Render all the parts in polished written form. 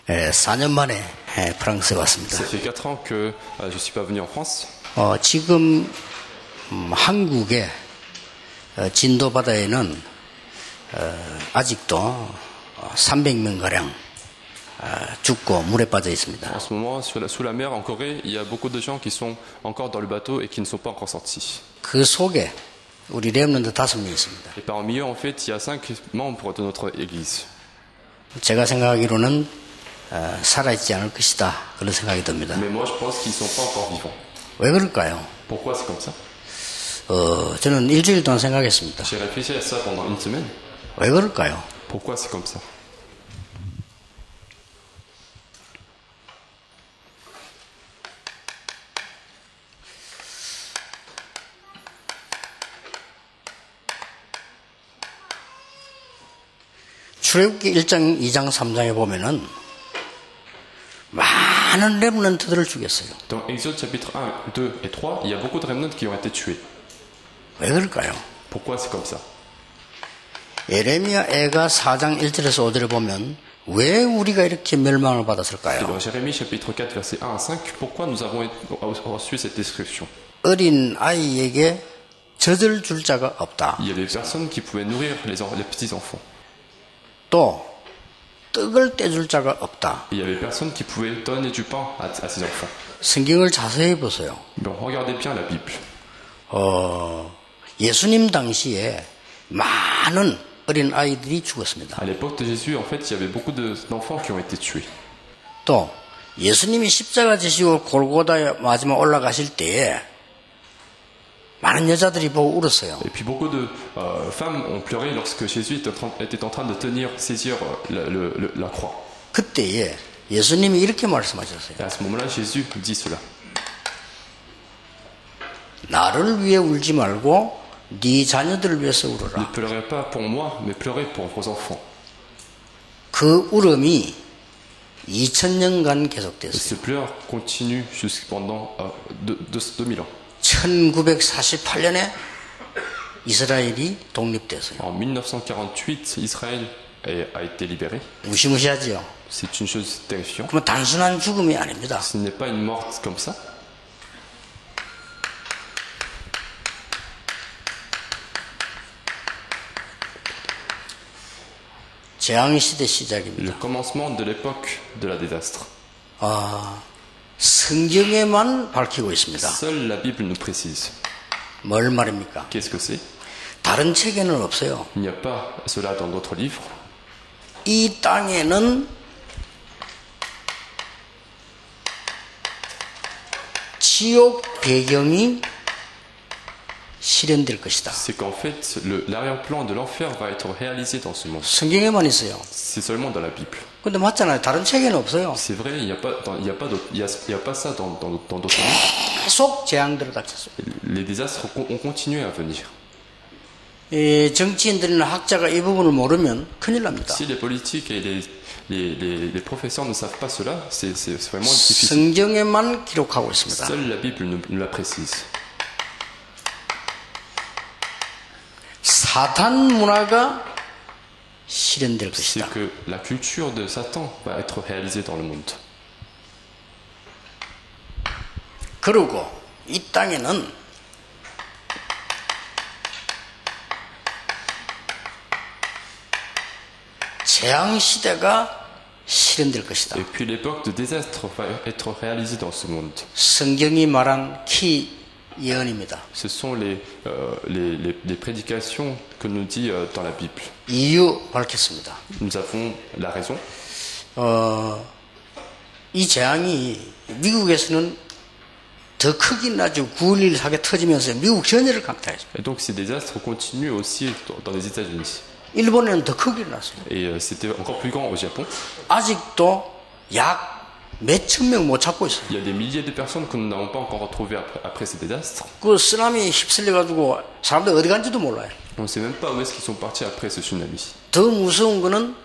4년 만에 프랑스에 왔습니다. Ça fait 4 ans que je ne suis pas venu en France. 지금 한국의 진도 바다에는 아직도 300명가량 죽고 물에 빠져 있습니다. En ce moment, sous la mer en Corée, il y a beaucoup de gens qui sont encore dans le bateau et qui ne sont pas encore sortis. 그 속에 우리 렘넌트 5명 있습니다. Et parmi eux, en fait, il y a 5 membres de notre église. 제가 생각하기로는 살아있지 않을 것이다 그런 생각이 듭니다. Mais moi, je pense qu'ils ne sont pas encore vivants. 왜 그럴까요? Pourquoi c'est comme ça? 저는 일주일 동안 생각했습니다. J'ai réfléchi à ça pendant une semaine. 왜 그럴까요? Pourquoi c'est comme ça? 출애굽기 1장, 2장, 3장에 보면은 많은 렘넌트들을 죽였어요. Dans Exode chapitre 1, 2 et 3, il y a beaucoup de remnants qui ont été tués. 왜 그럴까요? Pourquoi c'est comme ça? 예레미야 애가 4장 1절에서 5절에 보면 왜 우리가 이렇게 멸망을 받았을까요? Dans Jérémie chapitre 4, versets 1 à 5, pourquoi nous avons reçu cette description? 어린 아이에게 젖을 줄 자가 없다. Il y avait personne qui pouvait nourrir les petits-enfants. 또 떡을 떼줄 자가 없다. Il y avait personne qui pouvait donner du pain à ses enfants. 성경을 자세히 보세요. Donc regardez bien la Bible. 예수님 당시에 많은 어린 아이들이 죽었습니다. À l'époque de Jésus, en fait, il y avait beaucoup d'enfants qui ont été tués. 또 예수님이 십자가 지시고 골고다에 마지막 올라가실 때에 많은 여자들이 보고 울었어요. Et puis beaucoup de femmes ont pleuré lorsque Jésus était en train de saisir la croix. 그때에 예수님이 이렇게 말씀하셨어요. Et à ce moment-là, Jésus dit cela. 나를 위해 울지 말고 네 자녀들을 위해서 Ne 울어라. pleurez pas pour moi, mais pleurez pour vos enfants. 그 울음이 2000년간 Et 계속됐어요. ce pleur continue pendant 2000 ans. 1948년에 이스라엘이 독립됐어요. En 1948, Israël a été libéré. 무시무시하지요. C'est une chose terrifiante. 그러면 단순한 죽음이 아닙니다. Ce n'est pas une mort comme ça. 재앙시대 Le 시작입니다. commencement de l'époque de la désastre. 성경에만 밝히고 있습니다. Seule la Bible nous précise. 뭘 말입니까? Qu'est-ce que c'est? 다른 책에는 없어요. Il n'y a pas cela dans d'autres livres. 이 땅에는 지옥 배경이 실현될 것이다. C'est qu'en fait, l'arrière-plan de l'enfer va être réalisé dans ce monde. 성경에만 있어요. C'est seulement dans la Bible. 근데 맞잖아요. 다른 책에는 없어요. C'est vrai, il n'y a pas ça dans d'autres livres. 계속 재앙들을 닥쳤어요. Les désastres ont continué à venir. 이 정치인들이나 학자가 이 부분을 모르면 큰일 납니다. Si les politiques et les professeurs ne savent pas cela, c'est vraiment difficile. 성경에만 기록하고 있습니다. Seule la Bible nous la précise. 사탄 문화가 실현될 C'est 것이다. que la culture de Satan va être réalisée dans le monde. 그리고 이 땅에는 재앙 시대가 실현될 것이다. Et puis l'époque de désastre va être réalisée dans ce monde. 성경이 말한 키 예언입니다. Ce sont les prédications que nous dit dans la Bible. 이유 밝혔습니다. Nous avons la raison. 이 재앙이 미국에서는 더 크긴 나죠. 9.11 사태 터지면서 미국 전역을 강타했습니다. Et donc ces désastres continuent aussi dans les États-Unis. 일본에는 더 크게 났습니다. Et c'était encore plus grand au Japon. 아직도 약 몇천 명 못 찾고 있어요. Il y a des milliers de personnes que nous n'avons pas encore retrouvées après ces désastres. 그 쓰나미 휩쓸려가지고 사람들 어디 간지도 몰라요. On ne sait même pas où est-ce qu'ils sont partis après ce tsunami. 더 무서운 거는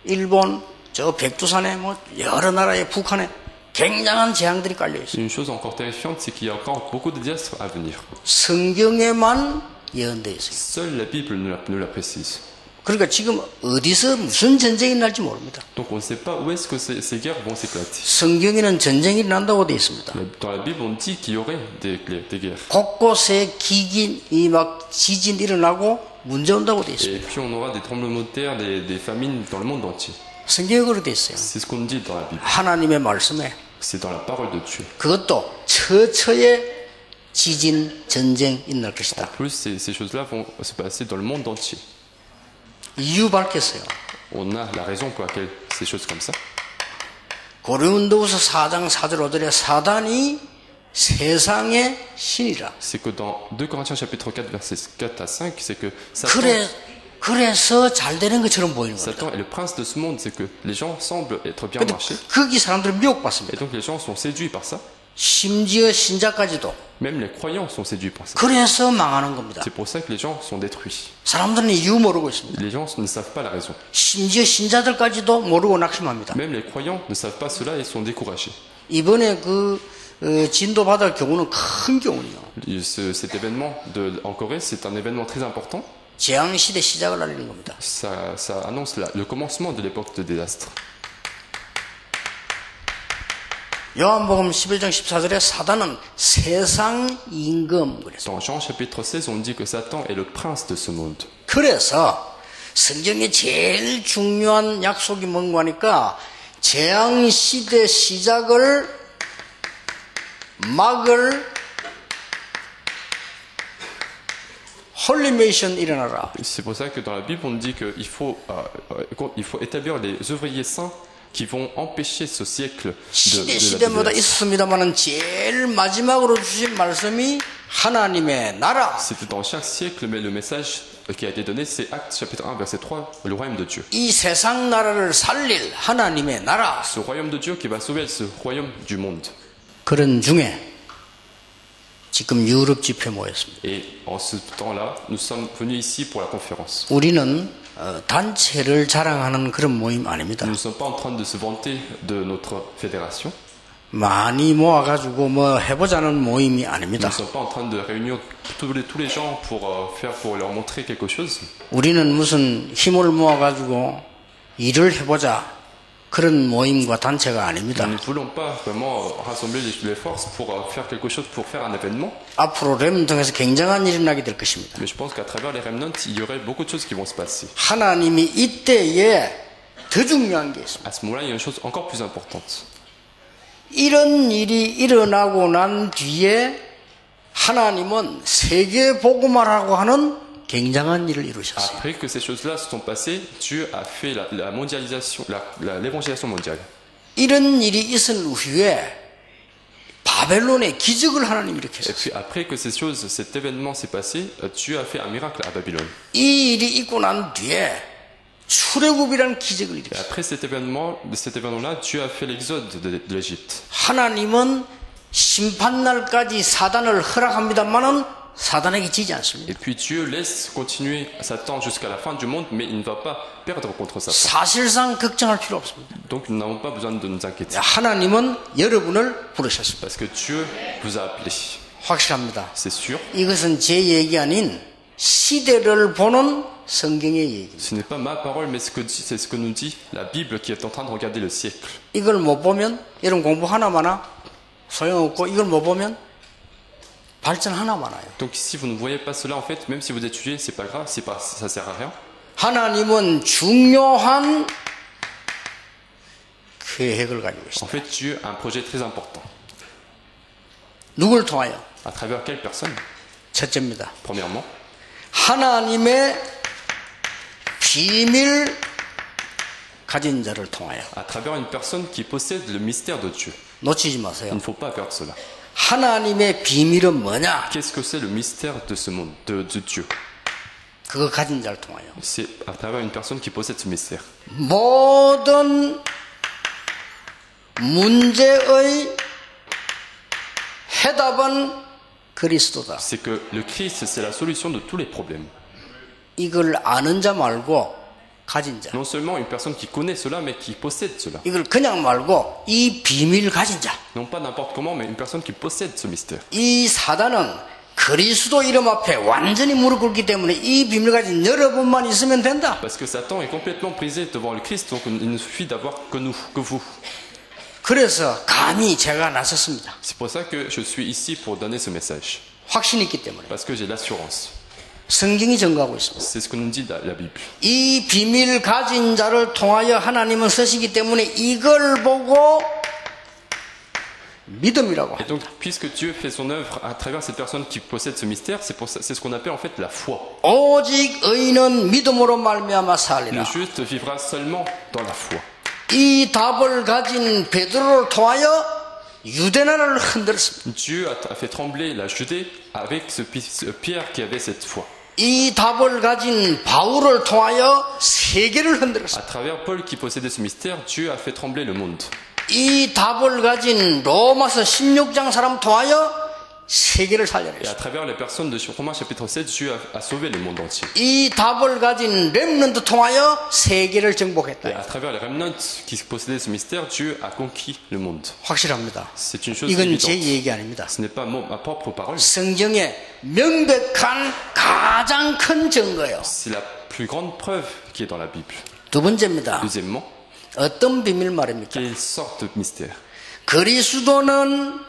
일본, 저 백두산에 뭐 여러 나라의 북한에 굉장한 재앙들이 깔려 있어요. Une chose encore terrifiante, c'est qu'il y a encore beaucoup de désastres à venir. 성경에만 예언되어 있어요. Seule la Bible nous la précise. 그러니까 지금 어디서 무슨 전쟁이 날지 모릅니다. Donc on ne sait pas où est-ce que ces guerres vont s'éclater. 성경에는 전쟁이 난다고 되어 있습니다. Dans la Bible, on dit qu'il y aurait des guerres. 곳곳에 기근이 막 지진 일어나고 문제 온다고 되어 있습니다. Et puis on aura des tremblements de terre, des famines dans le monde entier. 성경에 그렇게 되어 있어요. C'est ce qu'on dit dans la Bible. 하나님의 말씀에 C'est dans la parole de Dieu. 그것도 처처에 지진, 전쟁 일어날 En 것이다. plus, ces choses-là vont se passer dans le monde entier. 이유 밝혔어요. On a la raison pour laquelle ces choses comme ça. 고린도후서 4장 4절 5절에 사단이 세상의 신이라. C'est que dans 2 Corinthiens chapitre 4 versets 4 à 5, c'est que Satan, 그래서 잘 되는 것처럼 보이는 겁니다. Satan est le prince de ce monde, c'est que les gens semblent être bien 근데 marchés. 거기 사람들은 Et 미혹받습니다. donc les gens sont séduits par ça. 심지어 신자까지도. Même les croyants sont séduits par ça. 그래서 망하는 겁니다. C'est pour ça que les gens sont détruits. 사람들은 이유 모르고 있습니다. Les gens ne savent pas la raison. 심지어 신자들까지도 모르고 낙심합니다. Même les croyants ne savent pas cela et sont découragés. 이번에 진도 받을 경우는 큰 경우예요. Cet événement en Corée, c'est un événement très important. 재앙시대 시작을 알리는 겁니다. Ça annonce le commencement de l'époque de désastre. 요한복음 11장 14절에 사단은 세상 임금 그랬어요. Dans Jean chapitre 16, on dit que Satan est le prince de ce monde. 그래서 성경의 제일 중요한 약속이 뭔가 하니까 재앙시대 시작을 막을 홀리메이션 일어나라. C'est pour ça que dans la Bible, on dit qu'il faut établir les ouvriers saints qui vont empêcher ce siècle de 시대마다 la désastre. 있었습니다만은 제일 마지막으로 주신 말씀이 하나님의 나라. C'était dans chaque siècle, mais le message qui a été donné, c'est Actes chapitre 1, verset 3, le royaume de Dieu. 이 세상 나라를 살릴 하나님의 나라. Ce royaume de Dieu qui va sauver ce royaume du monde. 그런 중에 지금 유럽 집회 모였습니다. Et en ce temps-là, nous sommes venus ici pour la conférence. 우리는 단체를 자랑하는 그런 모임 아닙니다. Nous ne sommes pas en train de se vanter de notre fédération. 많이 모아가지고 뭐 해보자는 모임이 Nous 아닙니다. ne sommes pas en train de réunir tous les gens pour leur montrer quelque chose. 우리는 무슨 힘을 모아가지고 일을 해보자 그런 모임과 단체가 아닙니다. Nous ne voulons pas vraiment rassembler les forces pour faire quelque chose, pour faire un événement. 앞으로 렘넌트에서 굉장한 일이 나게 될 것입니다. Mais je pense qu'à travers les remnants, il y aurait beaucoup de choses qui vont se passer. 하나님이 이때에 더 중요한 게 있습니다. À ce moment-là, il y a une chose encore plus importante. 이런 일이 일어나고 난 뒤에 하나님은 세계 복음화라고 하는 굉장한 일을 이루셨어요. Après que ces choses-là se sont passées, Dieu a fait la mondialisation, l'évangélisation mondiale. 이런 일이 있은 후에 바벨론의 기적을 하나님 Et 일으켰어요. puis après que cet événement s'est passé, Dieu a fait un miracle à Babylone. 이 일이 있고 난 뒤에 출애굽이라는 기적을 Et 일으켰어요. après cet événement-là, Dieu a fait l'exode de l'Égypte. 하나님은 심판날까지 사단을 허락합니다만은 사단에게 지지 않습니다. Et puis Dieu laisse continuer Satan jusqu'à la fin du monde, mais il ne va pas perdre contre Satan. 사실상 걱정할 필요 없습니다. Donc nous n'avons pas besoin de nous inquiéter. 하나님은 여러분을 부르셨습니다. Parce que Dieu vous a appelé. 확실합니다. C'est sûr. 이것은 제 얘기 아닌 시대를 보는 성경의 얘기입니다. Ce n'est pas ma parole, mais c'est ce que nous dit la Bible qui est en train de regarder le siècle. 이걸 못 보면 여러분 공부 하나마나 소용없고 이걸 못 보면 발전 하나마나요. Donc si vous ne voyez pas cela, en fait, même si vous étudiez, c'est pas grave, ça sert à rien. 하나님은 중요한 계획을 가지고 En 있습니다. fait, Dieu a un projet très important. 누굴 통하여? À travers quelle personne? 첫째입니다. Premièrement, 하나님의 비밀 가진 자를 통하여. à travers une personne qui possède le mystère de Dieu. 놓치지 Il 마세요. ne faut pas perdre cela. 하나님의 비밀은 뭐냐? Qu'est-ce que c'est le mystère de ce monde, de Dieu? 그거 가진 자를 통하여. C'est à travers une personne qui possède ce mystère. 모든 문제의 해답은 그리스도다. C'est que le Christ, c'est la solution de tous les problèmes. 이걸 아는 자 말고 가진 자. Non seulement une personne qui connaît cela, mais qui possède cela. 이걸 그냥 말고 이 비밀 가진 자. Non pas n'importe comment, mais une personne qui possède ce mystère. 이 사단은 그리스도 이름 앞에 완전히 무릎 꿇기 때문에 이 비밀 가진 여러분만 있으면 된다. Parce que Satan est complètement brisé devant le Christ, donc il ne suffit d'avoir que nous, que vous. 그래서 감히 제가 나섰습니다. C'est pour ça que je suis ici pour donner ce message. 확신이 있기 때문에. Parce que j'ai l'assurance. 성경이 증거하고 있습니다. C'est ce que nous dit la Bible. 이 비밀 가진 자를 통하여 하나님은 쓰시기 때문에 이걸 보고 믿음이라고 Et donc, puisque Dieu fait son œuvre à travers cette personne qui possède ce mystère, c'est ce qu'on appelle en fait la foi. 오직 의인은 믿음으로 말미암아 Le 살리라. juste vivra seulement dans la foi. 이 답을 가진 베드로를 통하여 유대 나라를 흔들었습니다. Dieu a fait trembler la Judée avec ce Pierre qui avait cette foi. 이 답을 가진 바울을 통하여 세계를 흔들었습니다. À travers Paul qui possédait ce mystère, Dieu a fait trembler le monde. 이 답을 가진 로마서 16장 사람 통하여 세계를 Et 살려냈습니다. à travers les personnes de Romains chapitre 7, Dieu a sauvé le monde entier. 이 답을 가진 렘넌트 통하여 세계를 Et 정복했다. à travers les remnants qui possédaient ce mystère, Dieu a conquis le monde. 확실합니다. C'est une chose 이건 제 évidente. 얘기 아닙니다. Ce n'est pas ma propre parole. 성경의 명백한 가장 큰 증거예요. C'est la plus grande preuve qui est dans la Bible. 두 번째입니다. Deuxièmement, 어떤 비밀 말입니까? quelle sorte de mystère? 그리스도는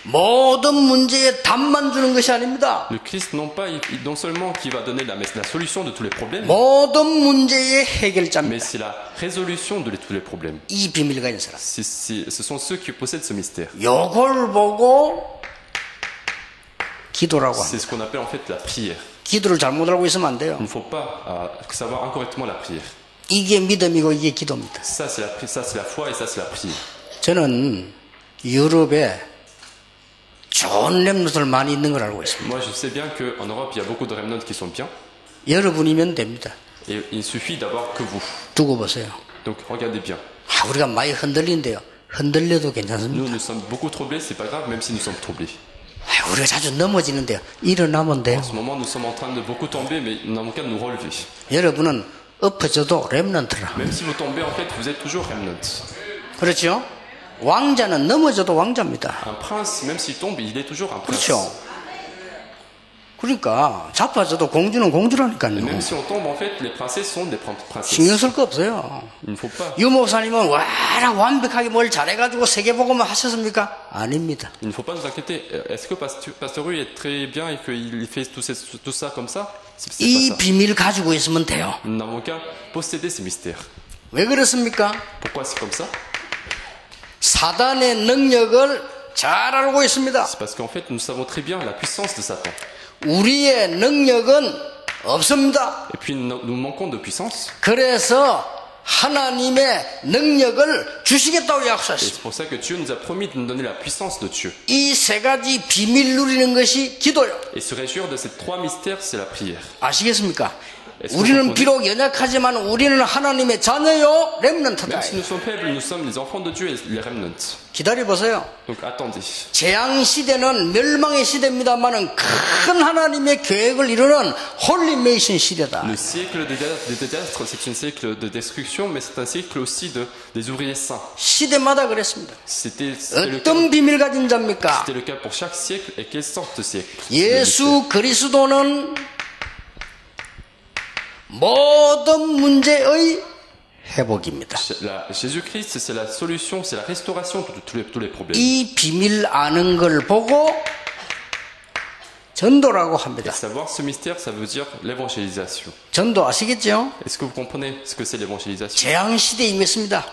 모든 문제에 답만 주는 것이 아닙니다. Le Christ, non seulement qui va donner la solution de tous les problèmes, 모든 문제의 mais 해결자입니다. c'est la résolution de tous les problèmes. 이 비밀 가진 사람. Ce sont ceux qui possèdent ce mystère. 요걸 보고 기도라고 C'est 합니다. ce qu'on appelle en fait la prière. 기도를 잘못 알고 있으면 안 돼요. Il ne faut pas savoir incorrectement la prière. 이게 믿음이고 이게 기도입니다. Ça c'est la foi et ça c'est la prière. 저는 유럽에 좋은 렘넌트들 많이 있는 걸 알고 있습니다. Moi je sais bien qu'en Europe il y a beaucoup de remnants qui sont bien 여러분이면 됩니다. et il suffit d'avoir que vous. 두고 보세요. Donc regardez bien. 우리가 많이 흔들린대요. 흔들려도 괜찮습니다. Nous sommes beaucoup troublés, c'est pas grave même si nous sommes troublés. 우리가 자주 넘어지는데요. 일어나면 돼요. En ce moment nous sommes en train de beaucoup tomber mais nous n'avons qu'à nous relever. 여러분은 엎어져도 렘넌트라. Même si vous tombez en fait vous êtes toujours remnant. 그렇죠? 왕자는 넘어져도 왕자입니다. Un prince même s'il tombe il est toujours un prince. 그렇죠? 그러니까 자빠져도 공주는 공주라니까요. Même si on tombe en fait les princesses sont des princesses. 신경 쓸 거 없어요. Il ne faut pas. 유 목사님은 완벽하게 뭘 잘해가지고 세계복음을 하셨습니까? 아닙니다. Il ne faut pas nous inquiéter. Est-ce que Pasteur Rue est très bien et qu'il fait tout ça comme ça? C'est 이 pas ça. 비밀 가지고 있으면 돼요. Nous n'avons qu'à posséder ces mystères. 왜 그렇습니까? Pourquoi c'est comme ça? 사단의 능력을 잘 알고 있습니다. C'est parce qu'en fait nous savons très bien la puissance de Satan. 우리의 능력은 없습니다. Et puis nous manquons de puissance. 그래서 하나님의 능력을 주시겠다고 Et 약속했어요. c'est pour ça que Dieu nous a promis de nous donner la puissance de Dieu. 이 세 가지 비밀 누리는 것이 기도요. Et se réjouir de ces trois mystères, c'est la prière. 아시겠습니까? 우리는 비록 연약하지만 우리는 하나님의 자녀요, 렘넌트다. Même si nous sommes faibles, nous sommes les enfants de Dieu et les remnants. 기다려보세요. Donc attendez. 재앙 시대는 멸망의 시대입니다만은 큰 하나님의 계획을 이루는 홀리메이션 시대다. Le siècle des désastres, c'est un siècle de destruction, mais c'est un siècle aussi des ouvriers saints. 시대마다 그랬습니다. C'était 어떤 비밀 가진 자입니까? le cas pour chaque siècle et quelle sorte de siècle. 예수 그리스도는 모든 문제의 회복입니다. Jésus-Christ, c'est la solution, c'est la restauration de tous les problèmes. 이 비밀 아는 걸 보고 전도라고 Et 합니다. savoir ce mystère, ça veut dire l'évangélisation. 전도 아시겠죠? Est-ce que vous comprenez ce que c'est l'évangélisation? 재앙 시대에 임했습니다.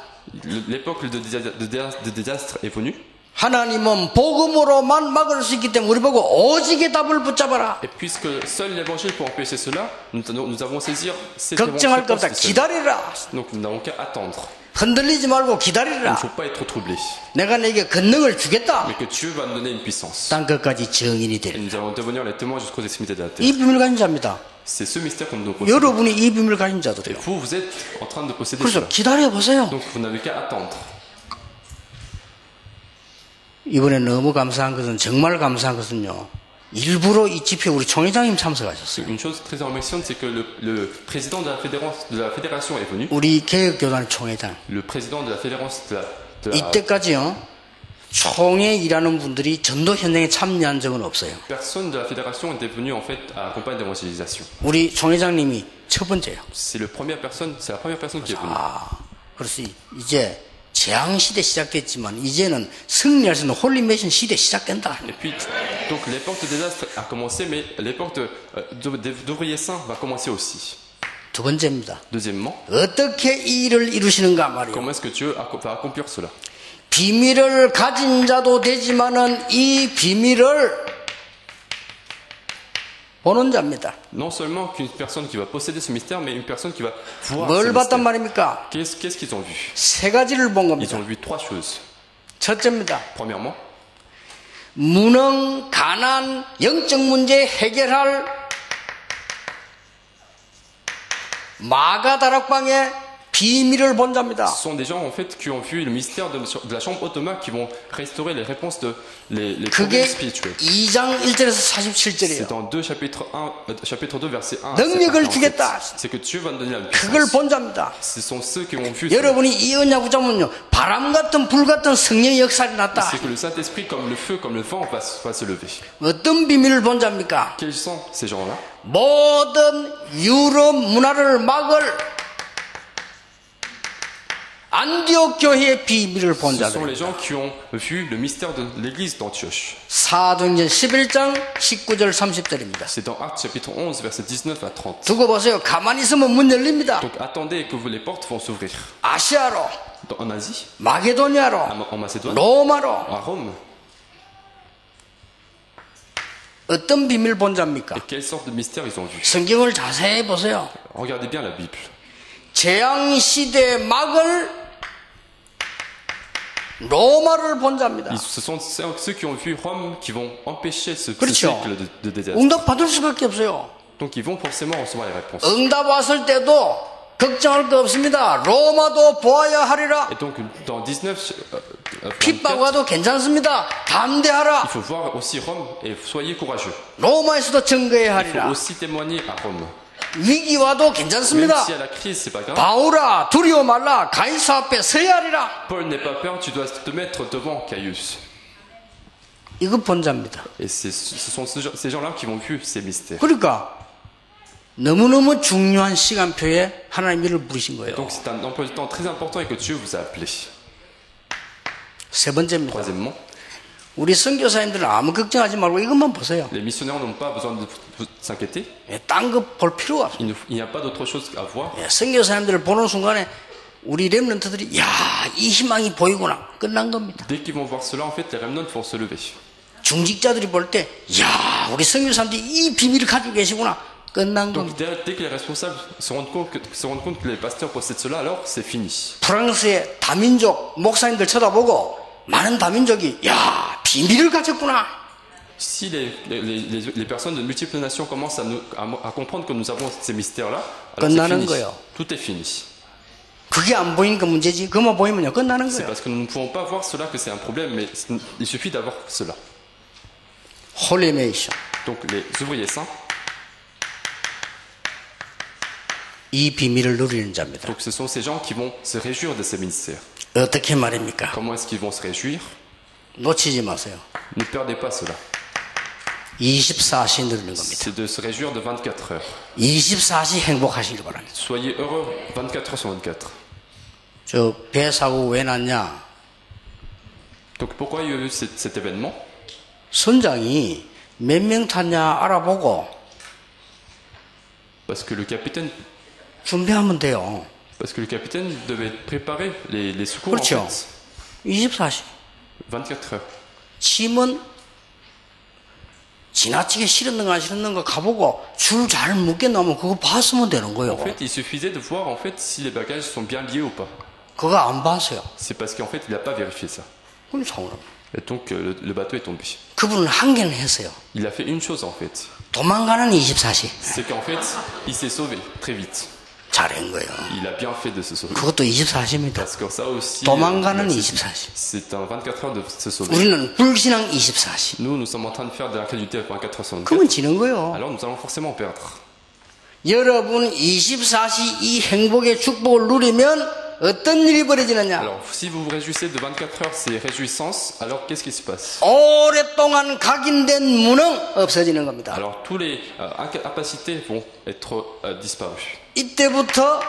L'époque de désastre est venue. 하나님은 복음으로만 막을 수 있기 때문에 우리 보고 오직의 답을 붙잡아라. Et puisque seul l'évangile peut empêcher cela, nous avons saisir cette 걱정할 거 없다. évangile. 기다리라. Donc nous n'avons qu'à attendre. 흔들리지 말고 Il ne 기다리라. faut pas être troublé. 내가 내게 권능을 주겠다. Mais que Dieu va nous donner une puissance. 땅 끝까지 증인이 Et 되리. nous allons devenir les témoins jusqu'aux extrémités de la terre. 이 비밀 가진 자입니다. C'est ce mystère que nous possédons. 여러분이 이 비밀 가진 Et 자들이에요. vous êtes en train de posséder 그래서 cela. 기다려 보세요. Donc vous n'avez qu'à attendre. 이번에 너무 감사한 것은 정말 감사한 것은요. 일부러 이 집회 우리 총회장님 참석하셨어요. Une chose très remerciante, c'est que le président de la fédération est venu. 우리 개혁교단 총회장. Le président de la fédération de la 이때까지요. 총회 일하는 분들이 전도 현장에 참여한 적은 없어요. Personne de la fédération était venu en fait à la campagne d'évangélisation. 우리 총회장님이 첫 번째예요. C'est la première personne qui est venue. 그래서 이제 재앙 시대 시작됐지만 이제는 승리할 수 있는 홀리메이션 시대 시작된다. Et puis, donc les portes de désastre a commencé, mais les portes d'ouvriers saints va commencer aussi. 두 번째입니다. Deuxièmement, 어떻게 이 일을 이루시는가 말이에요. comment est-ce que Dieu va accomplir cela? 비밀을 가진 자도 되지만은 이 비밀을 보는 자입니다. Non seulement qu'une personne qui va posséder ce mystère, mais une personne qui va voir ce 뭘 봤단 mystère. 말입니까? Qu'est-ce qu'ils ont vu? 세 가지를 본 Ils 겁니다. ont vu trois choses. 첫째입니다. Premièrement, 무능, 가난, 영적 문제 해결할 마가 다락방의 비밀을 본 자입니다. ce sont des gens en fait qui ont vu le mystère de la chambre automate qui vont restaurer les réponses de les 그게 problèmes spirituels. 2장 1절에서 47절이에요. C'est dans 2 chapitre 2 verset 1. 능력을 주겠다. C'est que Dieu va nous donner la 그걸 puissance. 본 자입니다. Ce sont ceux qui ont vu. C'est 여러분이 이 언약 붙잡으면요, 바람 같은 불 같은 성령의 역사가 났다. que le Saint-Esprit, comme le feu, comme le vent, va se lever. 어떤 비밀을 본 자입니까? Quels sont ces gens-là? 모든 유럽 문화를 막을 안디옥 교회의 비밀을 본 Ce sont les 자들. gens qui ont vu le mystère de l'église d'Antioche. 사도행전 11장 19절 30절입니다. C'est dans Actes chapitre 11 verset 19 à 30. 두고 보세요. 가만히 있으면 문 열립니다. Donc attendez que les portes vont s'ouvrir. 아시아로, En Asie, 마게도니아로, en Macédoine, 로마로. à Rome. 어떤 비밀 본 자입니까? Et quelle sorte de mystère ils ont vu? 성경을 자세히 보세요. Regardez bien la Bible. 재앙 시대 막을 로마를 본 자입니다. Ce sont ceux qui ont vu Rome qui vont empêcher ce 그렇죠. cycle de désastre. 응답 받을 수밖에 없어요. Donc ils vont forcément recevoir les réponses. 응답 왔을 때도 걱정할 거 없습니다. 로마도 보아야 하리라. Et donc dans 19, 24, 핍박 와도 괜찮습니다. 담대하라. il faut voir aussi Rome et soyez courageux. 로마에서도 증거해야 Il faut 하리라. aussi témoigner à Rome. 위기 와도 Même 괜찮습니다. si à la crise c'est pas grave. 바울아 두려워 말라. 가이사 앞에 서야 하리라. Paul n'aie pas peur, tu dois te mettre devant Caius. 이거 본 자입니다. Et ce sont ces gens-là qui vont vu ces mystères. 그러니까 너무너무 중요한 시간표에 하나님 일을 부르신 거예요. Donc c'est un emploi du temps très important et que Dieu vous a appelé. 세 번째입니다. Troisièmement, 우리 선교사님들은 아무 걱정하지 말고 이것만 보세요. les missionnaires n'ont pas besoin de s'inquiéter. 딴 거 볼 필요가 없어요. Il n'y a pas d'autre chose à voir. 선교사님들을 보는 순간에 우리 렘넌트들이 야, 이 희망이 보이구나. 끝난 겁니다. Dès qu'ils vont voir cela, en fait, les remnants vont se lever. 중직자들이 볼 때 야, 우리 선교사님들이 이 비밀을 가지고 계시구나. 끝난 Donc 겁니다. dès que les responsables se rendent compte que les pasteurs possèdent cela, alors c'est fini. 프랑스의 다민족 목사님들 쳐다보고 많은 다민족이 야, 비밀을 가졌구나. Si les personnes de multiples nations commencent à comprendre que nous avons ces mystères-là, alors c'est 끝나는 fini. 거예요. Tout est fini. 그게 안 보이니까 문제지. 그만 보이면요 끝나는 C'est 거예요. parce que nous ne pouvons pas voir cela que c'est un problème, mais il suffit d'avoir cela. 홀리메이션. Donc les ouvriers saints, 이 비밀을 누리는 자입니다. donc ce sont ces gens qui vont se réjouir de ces mystères. 어떻게 말입니까? Comment est-ce qu'ils vont se réjouir? 놓치지 마세요. Ne perdez pas cela. 24시 누리는 겁니다. C'est de se réjouir de 24 heures. 24시 행복하시길 바랍니다. Soyez heureux 24 heures sur 24. 저 배 사고 왜 났냐? Donc pourquoi il y a eu cet événement? 선장이 몇 명 탔냐 알아보고 Parce que le capitaine 준비하면 돼요. devait préparer les secours en 그렇죠. fait. 24시. 24 heures. 짐은 지나치게 실었는가 안 실었는가 가보고 줄 잘 묶여놓으면 그거 봤으면 되는 거예요. En fait, il suffisait de voir en fait si les bagages sont bien liés ou pas. 그거 안 봤어요. C'est parce qu'en fait, il n'a pas vérifié ça. 그럼 상관없어요. Et donc le bateau est tombé. 그분은 한 개는 했어요. Il a fait une chose en fait. 도망가는 24시. C'est qu'en fait, il s'est sauvé très vite. 잘한 거예요. Il a bien fait de se sauver. 그것도 24시입니다. Parce que ça aussi, 도망가는 24시. c'est un 24 heures de se sauver. 우리는 불신앙 24시. Nous sommes en train de faire de l'incrédulité 24 heures sur 24. 그건 지는 거예요. Alors nous allons forcément perdre. 여러분 24시 이 행복의 축복을 누리면 어떤 일이 벌어지느냐? Alors, si vous vous réjouissez de 24 heures, c'est réjouissance, alors qu'est-ce qui se passe? 오랫동안 각인된 무능 없어지는 겁니다. Alors, tous les incapacités vont être disparues. 이때부터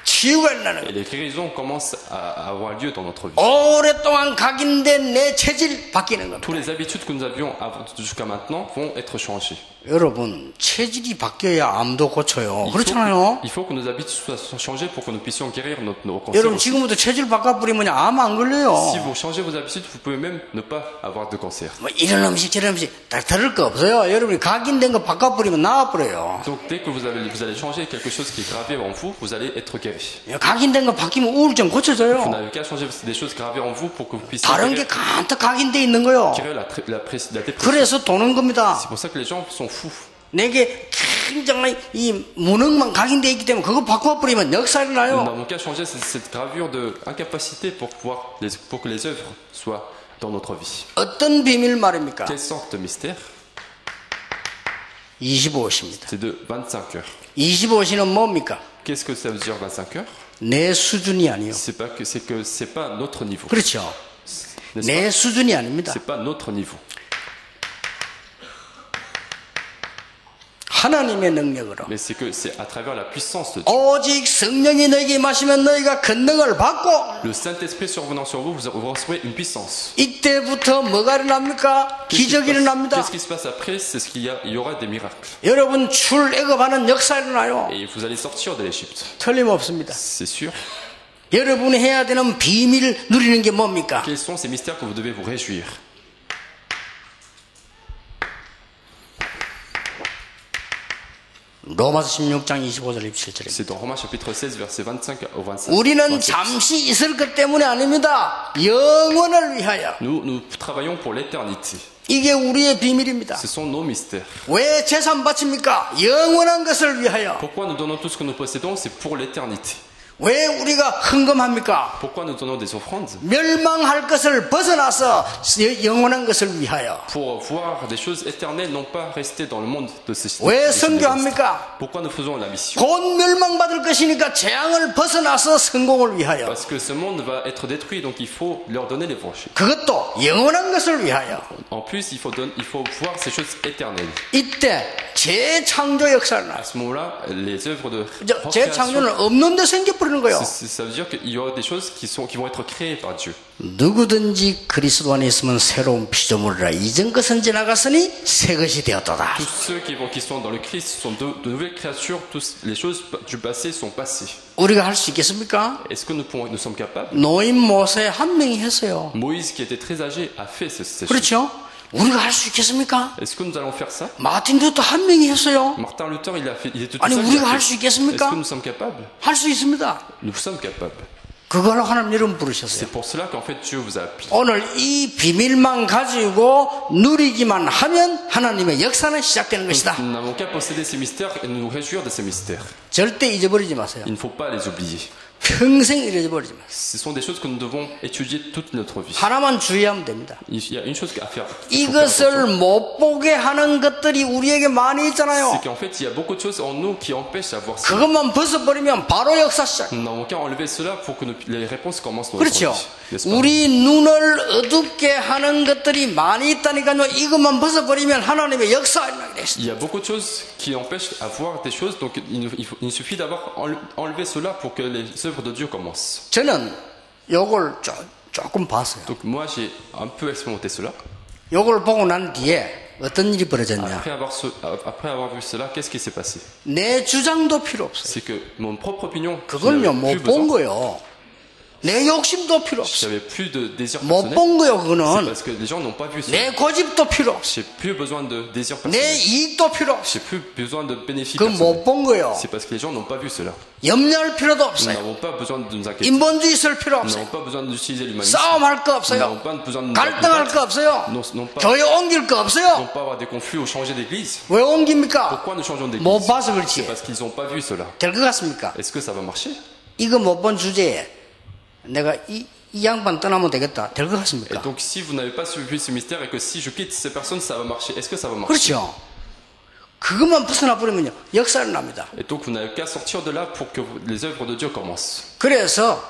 치유가 일어나는 Et 거예요. les guérisons commencent à avoir lieu dans notre vie. 오랫동안 각인된 내 체질 바뀌는 겁니다. Toutes les habitudes que nous avions jusqu'à maintenant vont être changées. 여러분, 체질이 바뀌어야 암도 고쳐요. 그렇잖아요. Il faut que nos habitudes soient changées pour que nous puissions guérir nos cancers. 여러분, aussi. 지금부터 체질 바꿔버리면 암 안 걸려요. Si vous changez vos habitudes, vous pouvez même ne pas avoir de cancer. 뭐 이런 음식 저런 음식 다 들을 거 없어요. 여러분이 각인된 거 바꿔버리면 나와버려요. Donc dès que vous allez changer quelque chose qui est gravé en vous, vous allez être guéri. 각인된 거 바뀌면 우울증 Vous 고쳐져요. n'avez qu'à changer des choses gravées en vous pour que vous puissiez 다른 게 가득 각인돼 있는 거요. guérir la dépression. 그래서 도는 겁니다. C'est pour ça que les gens sont fous. 내게 굉장히 이 무능만 각인돼 있기 때문에 그거 바꿔버리면 역사 Nous 일어나요. n'avons qu'à changer cette gravure de incapacité pour que les œuvres soient dans notre vie. 어떤 비밀 말입니까? Quelle sorte de mystère? 25시입니다. C'est de 25 heures. 25시는 뭡니까? Qu'est-ce que ça veut dire 25 heures? 내 수준이 아니요. C'est pas notre niveau. 그렇죠. N'est-ce 내 pas? 수준이 아닙니다. C'est pas notre niveau. 하나님의 능력으로. Mais c'est à travers la puissance de Dieu. 오직 성령이 너에게 마시면 너희가 권능을 받고 Le Saint-Esprit survenant sur vous, vous recevrez une puissance. 이때부터 뭐가 일어납니까? 기적이 일어납니다. Qu'est-ce qui se passe après? C'est il y aura des miracles. 여러분 출애굽하는 역사 일어나요. Et vous allez sortir de l'Égypte. 틀림없습니다. C'est sûr. 여러분이 해야 되는 비밀 누리는 게 뭡니까? Quels sont ces mystères que vous devez vous réjouir? 로마서 16장 25절 27절입니다. C'est dans Romains chapitre 16, versets 25 au 26. 우리는 잠시 있을 것 때문이 아닙니다. 영원을 위하여. Nous travaillons pour l'éternité. 이게 우리의 비밀입니다. Ce sont nos mystères. 왜 재산 바칩니까? 영원한 것을 위하여. Pourquoi nous donnons tout ce que nous possédons? C'est pour l'éternité. 왜 우리가 헌금합니까? Pourquoi nous donnons des offrandes? 멸망할 것을 벗어나서 영원한 것을 위하여. Pour voir des choses éternelles, non pas rester dans le monde de ces 왜 de ces désastres. 선교합니까? Pourquoi nous faisons la mission? 곧 멸망받을 것이니까 재앙을 벗어나서 성공을 위하여. Parce que ce monde va être détruit, donc il faut leur donner l'évangile. 그것도 영원한 것을 위하여. En plus, il faut voir ces choses éternelles. 이때 재창조 역사를 À 나. ce moment-là, les œuvres de 재창조는 recréation, 없는데 생겨버리는 거예요. ça veut dire qu'il y aura des choses qui vont être créées par Dieu. 누구든지 그리스도 안에 있으면 새로운 피조물이라 이전 것은 지나갔으니 새 것이 되었도다. Tous ceux qui sont dans le Christ sont de nouvelles créatures. Toutes les choses du passé sont passées. 우리가 할 수 있겠습니까? Est-ce que nous sommes capables? 노인 모세 한 명이 했어요. Moïse, qui était très âgé, a fait ces choses. 그렇죠? 우리가 할 수 있겠습니까? Est-ce que nous allons faire ça? 마틴 루터 한 명이 했어요. Martin Luther, il était tout 아니 seul. 우리가 il a 할 fait. 수 Est-ce 있겠습니까? que nous sommes capables? 할 수 있습니다. Nous sommes capables. 그걸로 하나님 여러분 부르셨어요. C'est pour cela qu'en fait Dieu vous a appelé. 오늘 이 비밀만 가지고 누리기만 하면 하나님의 역사는 시작되는 것이다. Nous n'avons qu'à posséder ces mystères et nous réjouir de ces mystères. 절대 잊어버리지 마세요. Il ne faut pas les oublier. 평생 잊어버리지 마세요. Ce sont des choses que nous devons étudier toute notre vie. 하나만 주의하면 됩니다. Il y a une chose à faire. Il faut faire 이것을 attention. 못 보게 하는 것들이 우리에게 많이 있잖아요. C'est qu'en fait, il y a beaucoup de choses en nous qui empêchent à voir ça. 그것만 벗어버리면 바로 역사 시작. Nous n'avons qu'à enlever cela pour que les réponses commencent dans notre 그렇죠. vie. N'est-ce pas? 우리 눈을 어둡게 하는 것들이 많이 있다니까요. 이것만 벗어버리면 하나님의 역사가 일어나게 됐어요. Il y a beaucoup de choses qui empêchent à voir des choses, donc il suffit d'avoir enlevé cela pour que les œuvres de Dieu commencent. 저는 요걸 조금 봤어요. Donc moi j'ai un peu expérimenté cela. 요걸 보고 난 뒤에 어떤 일이 벌어졌냐. Après avoir vu cela, qu'est-ce qui s'est passé? 내 주장도 필요 없어요. C'est que mon propre opinion, 그걸요 j'avais plus 못 본 besoin. 거요. 내 욕심도 필요 없어요. J'avais plus de désir 못 personnel. 본 거요 C'est 그거는. parce que les gens n'ont pas vu cela. 내 고집도 필요 없어요. J'ai plus besoin de désir 내 personnel. 이익도 필요 없어요. J'ai plus besoin de bénéfices 그건 못 personnels. 본 거요. C'est parce que les gens n'ont pas vu cela. 염려할 필요도 Nous 없어요. n'avons pas besoin de nous inquiéter. 인본주의 쓸 필요 Nous 없어요. n'avons pas besoin d'utiliser l'humanisme. 싸움할 거 Nous 없어요. n'avons pas besoin de nous 갈등할 거 combattre. 없어요. Non pas, 교회 옮길 거 없어요. non pas avoir des conflits ou changer d'église. 왜 옮깁니까? Pourquoi nous changeons d'église? 못 봐서 그렇지. Parce qu'ils n'ont pas vu cela. 될 것 같습니까? Est-ce que ça va marcher? 이거 못 본 주제에 내가 이 양반 떠나면 되겠다. 될 것 Et 같습니까? donc si vous n'avez pas suivi ce mystère et que si je quitte ces personnes, ça va marcher. Est-ce que ça va marcher? 그렇죠. 그것만 벗어나 버리면요 역사를 납니다. Et donc vous n'avez qu'à sortir de là pour que les œuvres de Dieu commencent. 그래서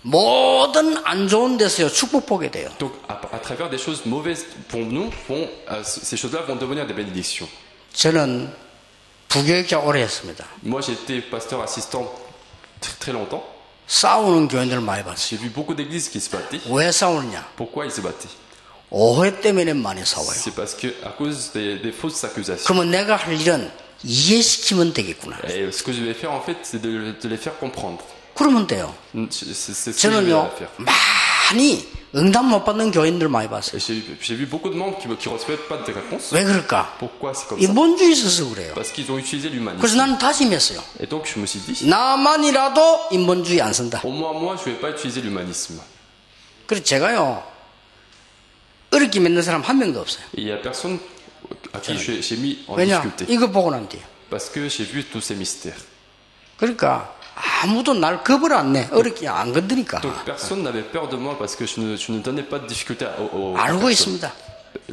모든 안 좋은 데서요 축복 보게 돼요. Donc à travers des choses mauvaises pour nous, ces choses-là vont devenir des bénédictions. 저는 부교육자 오래 했습니다. Moi j'ai été pasteur assistant très longtemps. 싸우는 교인들 많이 봤어요. J'ai vu beaucoup d'églises qui se battaient. 왜 싸우느냐? Pourquoi ils se battaient? 오해 때문에 많이 싸워요. C'est parce que à cause des fausses accusations. 그러면 내가 할 일은 이해시키면 되겠구나. Et ce que je vais faire en fait, c'est de les faire comprendre. 그러면 돼요. C'est ce que je vais 저는요 faire. 많이 응답 못 받는 교인들 많이 봤어요. Et j'ai vu beaucoup de membres qui ne recevaient pas de réponse. 왜 그럴까? Pourquoi c'est comme ça? 인본주의 있어서 그래요. Parce qu'ils ont utilisé l'humanisme. 그래서 나는 다짐했어요. Et donc je me suis dit, 나만이라도 인본주의 안 쓴다. au moins moi, je ne vais pas utiliser l'humanisme. 그래서 제가요 어렵게 맺는 사람 한 명도 없어요. Et il n'y a personne à qui j'ai mis en 왜냐? difficulté. 이거 보고 난 뒤에. Parce que j'ai vu tous ces mystères. 그러니까 아무도 날 겁을 안 내. 어렵게 안 건드니까. Donc personne n'avait peur de moi parce que je ne donnais pas de difficulté aux 알고 personnes. 있습니다.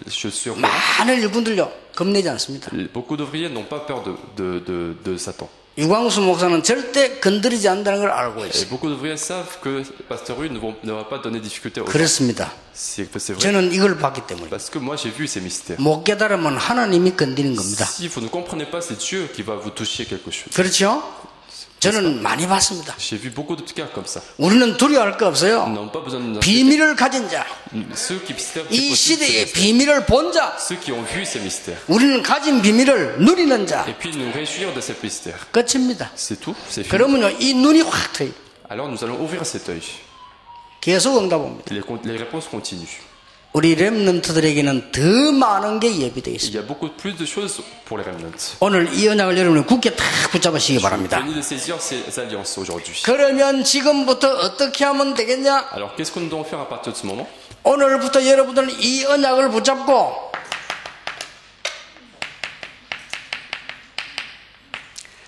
Je suis sûr. 많은 일꾼들요 겁내지 않습니다. Beaucoup d'ouvriers n'ont pas peur de Satan. 유광수 목사는 절대 건드리지 않는다는 걸 알고 Et 있어요. beaucoup d'ouvriers savent que Pasteur Rue ne va pas donner difficulté aux gens. 그렇습니다. C'est vrai. 저는 이걸 봤기 때문에 Parce que moi j'ai vu ces mystères. 못 깨달으면 하나님이 건드리는 겁니다. Si vous ne comprenez pas, c'est Dieu qui va vous toucher quelque chose. 그렇죠? 저는 많이 봤습니다. J'ai vu beaucoup de cas comme ça. 우리는 두려워할 거 없어요. Ils n'ont pas besoin de 비밀을 가진 자, ceux qui servent 이 시대의 비밀을 본 자, ceux qui ont vu ces mystères. 우리는 가진 비밀을 누리는 자, Et puis nous réjouir de ces mystères. 끝입니다. C'est tout, c'est fini. 그러면요 이 눈이 확 트여요. Alors nous allons ouvrir cet œil. 계속 응답 옵니다. Les réponses continuent. 우리 렘넌트들에게는 더 많은 게 예비되어 Il 있습니다. y a beaucoup plus de choses pour les remnants. 오늘 이 언약을 여러분이 굳게 탁 붙잡으시기 바랍니다. Venez de saisir ces alliances aujourd'hui. 그러면 지금부터 어떻게 하면 되겠냐? Alors qu'est-ce que nous devons faire à partir de ce moment? 오늘부터 여러분들은 이 언약을 붙잡고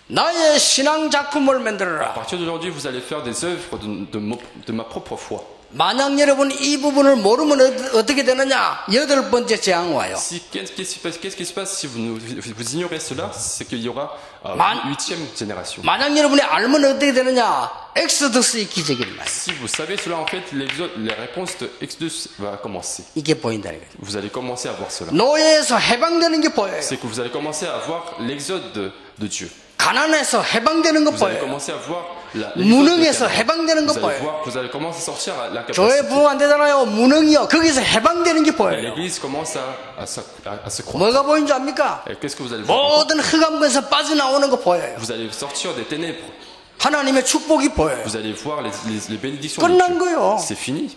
나의 신앙 작품을 À 만들어라. partir d'aujourd'hui, vous allez faire des œuvres de ma propre foi. 만약 여러분 이 부분을 모르면 어떻게 되느냐? 여덟 번째 재앙 와요. Qu'est-ce qui se passe si vous ignorez cela? C'est qu'il y aura huitième génération. 만약 여러분이 알면 어떻게 되느냐? 엑소더스의 기적이 일어나요. Si vous savez cela, en fait, les réponses de Exodus va commencer. 이게 보인다는 거예요. Vous allez commencer à voir cela. 노예에서 해방되는 게 보여요. C'est que vous allez commencer à voir l'exode de Dieu. 가난에서 해방되는 거 Vous allez 보여요. commencer à voir 무능에서 해방되는 거 보여요. vous allez commencer à sortir à 교회 l'incapacité. 부흥 안 되잖아요. 무능이요. 거기서 해방되는 게 보여요. L'église commence à se croire. 뭐가 보이는 줄 압니까? Et qu'est-ce que vous allez voir? 모든 흑암에서 빠져나오는 거 보여요. Vous allez sortir des ténèbres. 하나님의 축복이 보여요. Vous allez voir les bénédictions de 끝난 Dieu. 거예요. C'est fini.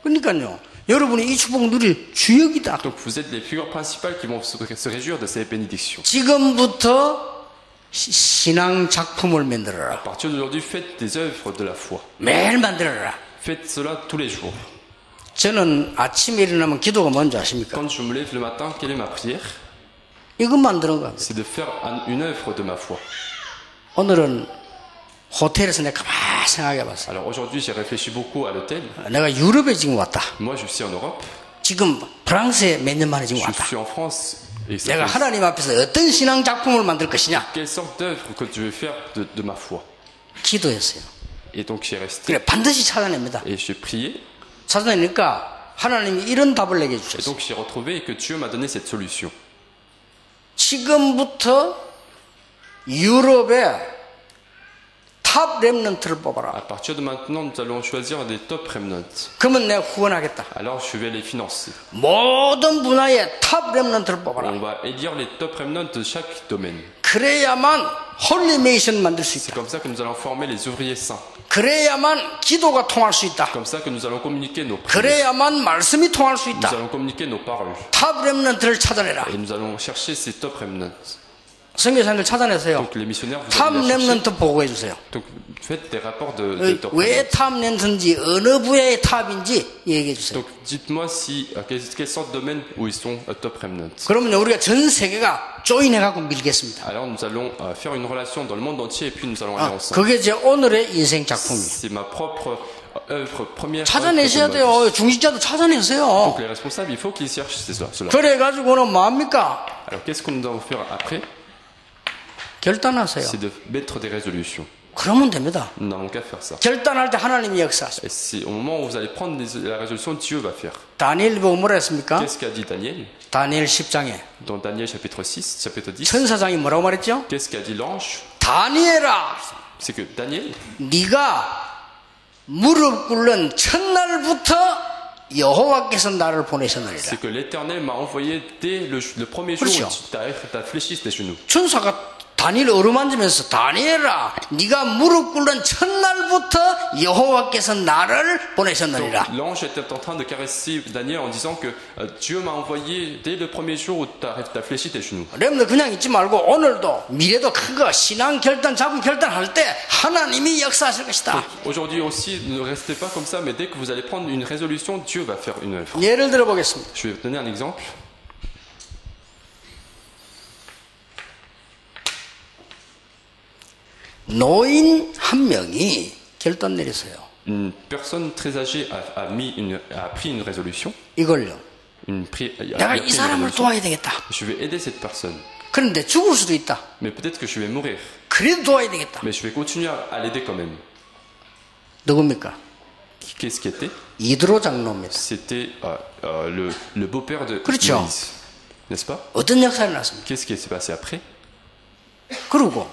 그러니까요. 여러분이 이 축복 누릴 주역이다. Donc vous êtes les figures principales qui vont se réjouir de ces bénédictions. 지금부터 신앙 작품을 À 만들어라. partir d'aujourd'hui, faites des œuvres de la foi. 매일 만들어라. Faites cela tous les jours. 저는 아침에 일어나면 기도가 뭔지 아십니까? Quand je me lève le matin, quelle est ma prière? 이것 만드는 겁니다. C'est de faire une œuvre de ma foi. 오늘은 호텔에서 내가 가만히 생각해 봤어요. Alors aujourd'hui, j'ai réfléchi beaucoup à l'hôtel. 내가 유럽에 지금 왔다. Moi, je suis en Europe. 지금 프랑스에 몇 년 만에 지금 Je 왔다. suis en France. Et ça 내가 fait- 하나님 앞에서 어떤 신앙 작품을 만들 것이냐? Quelle sorte d'œuvre que je vais faire de ma foi? 기도했어요. Et donc j'ai resté. 그래 반드시 찾아냅니다. Et j'ai prié. 찾아내니까 하나님이 이런 답을 내게 Et 주셨어요. donc j'ai retrouvé que Dieu m'a donné cette solution. 지금부터 유럽에 탑 렘넌트를 뽑아라. À partir de maintenant, nous allons choisir des top remnants. 그러면 내가 후원하겠다. Alors je vais les financer. 모든 분야의 탑 렘넌트를 뽑아라. On va élire les top remnants de chaque domaine. 그래야만 홀리메이션 만들 수 C'est 있다. comme ça que nous allons former les ouvriers saints. 그래야만 기도가 통할 수 있다. Comme ça que nous allons communiquer nos prières. 그래야만 말씀이 통할 수 Nous 있다. allons communiquer nos paroles. 탑 렘넌트를 찾아내라. Et nous allons chercher ces top remnants. 선교사님들 찾아내세요. Donc les missionnaires, vous 탑 allez les chercher. 렘넌트 보고해 주세요. Donc faites des rapports de top 왜 remnants. 탑 렘넌트인지 어느 분야의 탑인지 얘기해 주세요. Donc dites-moi si quelle sorte de domaine où ils sont top remnants. 그러면 우리가 전 세계가 조인해갖고 밀겠습니다. Alors nous allons faire une relation dans le monde entier et puis nous allons aller ensemble. 그게 제 오늘의 인생 작품이에요. C'est ma propre œuvre première. 찾아내셔야 œuvre de ma vie. 돼요. 중직자도 찾아내세요. Donc les responsables, il faut qu'ils cherchent cela. 그래가지고는 뭡니까? Alors qu'est-ce que nous devons faire après? 결단하세요. C'est de mettre des résolutions. 그러면 됩니다. Nous n'avons qu'à faire ça. 결단할 때 하나님이 역사하십니다. Et c'est au moment où vous allez prendre la résolution, Dieu va faire. 다니엘 보고 뭐라 했습니까? Qu'est-ce qu'a dit Daniel? 다니엘 10장에 Dans Daniel chapitre 6, chapitre 10, 천사장이 뭐라고 말했죠? qu'est-ce qu'a dit l'ange? 다니엘아, C'est que Daniel, 네가 무릎 꿇는 첫날부터 여호와께서 나를 보내셨느니라. c'est que l'Éternel m'a envoyé dès le premier jour 그렇죠. où tu as fléchi tes genoux. 천사가 다니엘 어루만지면서 다니엘아, 네가 무릎 꿇는 첫날부터 여호와께서 나를 보내셨느니라. L'ange était en train de caresser Daniel en disant que Dieu m'a envoyé dès le premier jour où tu as fléchi tes genoux. 여러분들 그냥 있지 말고 오늘도 미래도 큰 거 신앙 결단, 자금 결단할 때 하나님이 역사하실 것이다. Aujourd'hui aussi, ne restez pas comme ça, mais dès que vous allez prendre une résolution, Dieu va faire une œuvre. 예를 들어 보겠습니다. Je vais vous donner un exemple. 노인 한 명이 결단 내렸어요. Une personne très âgée a pris une résolution. 이걸요. a 내가 pris 이 une 사람을 résolution. 도와야 되겠다. Je vais aider cette personne. 그런데 죽을 수도 있다. Mais peut-être que je vais mourir. 그래도 도와야 되겠다. Mais je vais continuer à l'aider quand même. 누굽니까? Qu'est-ce qui était? 이드로 장로입니다. C'était le beau-père de 그렇죠. Moïse. N'est-ce pas? 어떤 역사를 났습니까? Qu'est-ce qui s'est passé après? 그리고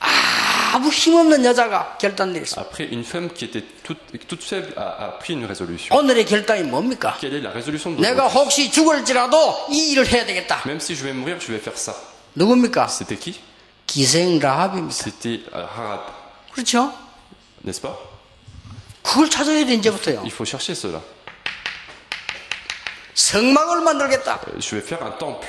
아무 힘없는 여자가 결단 내렸습니다. Après, une femme qui était toute faible a pris une résolution. 오늘의 결단이 뭡니까? Quelle est la résolution de 내가 aujourd'hui? 혹시 죽을지라도 이 일을 해야 되겠다. Même si je vais mourir, je vais faire ça. 누굽니까? C'était qui? 기생 라합입니다. C'était Harab. 그렇죠? N'est-ce pas? 그걸 찾아야 돼 이제부터요. Il faut chercher cela. 성막을 만들겠다. Je vais faire un temple.